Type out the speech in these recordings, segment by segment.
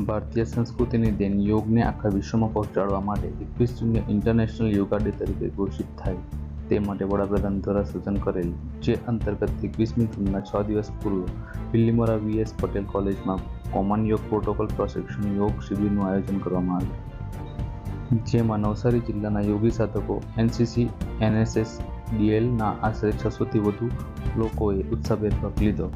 ભારતીય સંસ્કૃતિની દેન યોગને આખા વિશ્વમાં પહોંચાડવા માટે 21 જૂનને ઇન્ટરનેશનલ યોગા ડે તરીકે ઘોષિત થાય તે માટે વડાપ્રધાન દ્વારા સૂચન કરેલ, જે અંતર્ગત 21મી જૂનના 6 દિવસ પૂર્વ બિલીમોરા વીએસ પટેલ કોલેજમાં કોમન યોગ પ્રોટોકોલ પ્રશિક્ષણ યોગ શિબિરનું આયોજન કરવામાં આવ્યું, જેમાં નવસારી જિલ્લાના યોગી સાધકો, એનસીસી, એનએસએસ, ડીએલના આશરે 600થી વધુ લોકોએ ઉત્સાહભેર ભાગ લીધો.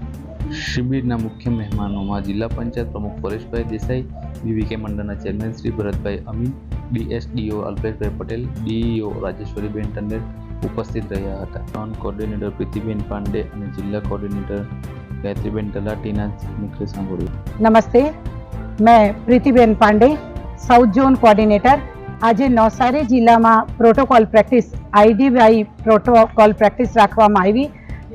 શિબિરના મુખ્ય મહેમાનોમાં જિલ્લા પંચાયત પ્રમુખ પરેશભાઈ દેસાઈ, બીવીકે મંડળના ચેરમેન શ્રી ભરતભાઈ અમીન, ડીએસડીઓ અલ્પેશભાઈ પટેલ, ડીઈઓ રાજેશ્વરીબેન ટંડેલ ઉપસ્થિત રહ્યા હતા. ઝોન કોર્ડિનેટર પ્રીતિબેન પાંડે અને જિલ્લા કોર્ડિનેટર ગાયત્રીબેન તલાટીના મુખ્ય સાંભળ્યું. नमस्ते, मैं Pritiben Pandey, south zone coordinator. આજે નવસારી જિલ્લામાં protocol practice IDY protocol practice રાખવામાં આવી,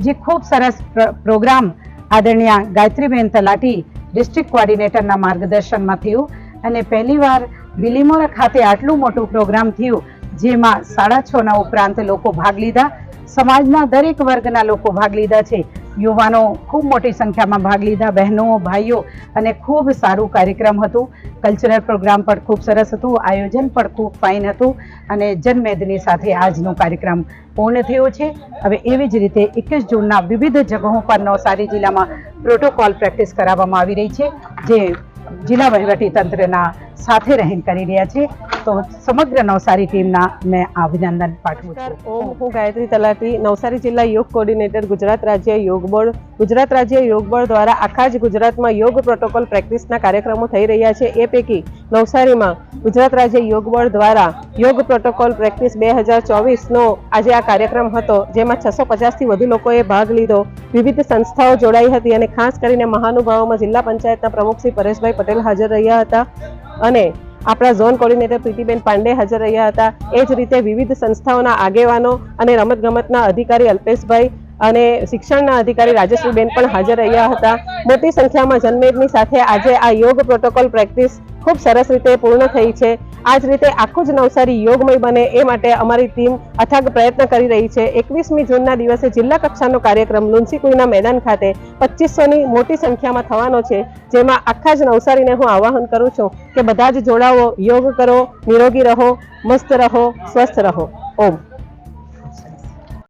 જે ખૂબ સરસ પ્રોગ્રામ આદરણીય ગાયત્રીબેન તલાટી ડિસ્ટ્રિક્ટ કોઓર્ડિનેટરના માર્ગદર્શનમાં થયું અને પહેલીવાર બિલીમોરા ખાતે આટલું મોટું પ્રોગ્રામ થયું, જેમાં 6:30 ઉપરાંત લોકો ભાગ લીધા. સમાજના દરેક વર્ગના લોકો ભાગ લીધા છે. યુવાનો ખૂબ મોટી સંખ્યામાં ભાગ લીધા, બહેનો, ભાઈઓ, અને ખૂબ સારું કાર્યક્રમ હતું. કલ્ચરલ પ્રોગ્રામ પણ ખૂબ સરસ હતું, આયોજન પણ ખૂબ ફાઇન હતું અને જનમેદની સાથે આજનો કાર્યક્રમ પૂર્ણ થયો છે. હવે એવી જ રીતે 21 જૂનના વિવિધ જગ્યાઓ પર નવસારી જિલ્લામાં પ્રોટોકોલ પ્રેક્ટિસ કરાવવામાં આવી રહી છે, જે જિલ્લા વહીવટી તંત્રના સાથે રહીને કરી રહ્યા છે. તો સમગ્ર નવસારી ટીમના મેં અભિનંદન પાઠવું છું. હું ગાયત્રી તલાટી, નવસારી જિલ્લા યોગ કોઓર્ડિનેટર, ગુજરાત રાજ્ય યોગ બોર્ડ. ગુજરાત રાજ્ય યોગ બોર્ડ દ્વારા આખા જ ગુજરાતમાં યોગ પ્રોટોકોલ પ્રેક્ટિસના કાર્યક્રમો થઈ રહ્યા છે. એ પૈકી નવસારીમાં ગુજરાત રાજ્ય યોગ બોર્ડ દ્વારા યોગ પ્રોટોકોલ પ્રેક્ટિસ 2024નો આજે આ કાર્યક્રમ હતો, જેમાં 650થી વધુ લોકોએ ભાગ લીધો. વિવિધ સંસ્થાઓ જોડાઈ હતી અને ખાસ કરીને મહાનુભાવોમાં જિલ્લા પંચાયતના પ્રમુખ શ્રી પરેશભાઈ પટેલ હાજર રહ્યા હતા અને આપણા ઝોન કોર્ડિનેટર પ્રીતિબેન પાંડે હાજર રહ્યા હતા. એ જ રીતે વિવિધ સંસ્થાઓના આગેવાનો અને રમતગમતના અધિકારી અલ્પેશભાઈ અને શિક્ષણના અધિકારી રાજેશ્વરીબેન પણ હાજર રહ્યા હતા. મોટી સંખ્યામાં જનમેદની સાથે આજે આ યોગ પ્રોટોકોલ પ્રેક્ટિસ ખૂબ સરસ રીતે પૂર્ણ થઈ છે. આ જ રીતે આખું જ નવસારી યોગમય બને એ માટે અમારી ટીમ અથાગ પ્રયત્ન કરી રહી છે. 21મી જૂનના દિવસે જિલ્લા કક્ષાનો કાર્યક્રમ લુન્સીકુઈના મેદાન ખાતે 2500ની મોટી સંખ્યામાં થવાનો છે, જેમાં આખા જ નવસારીને હું આહ્વાન કરું છું કે બધા જ જોડાવો, યોગ કરો, નિરોગી રહો, મસ્ત રહો, સ્વસ્થ રહો. ઓમ.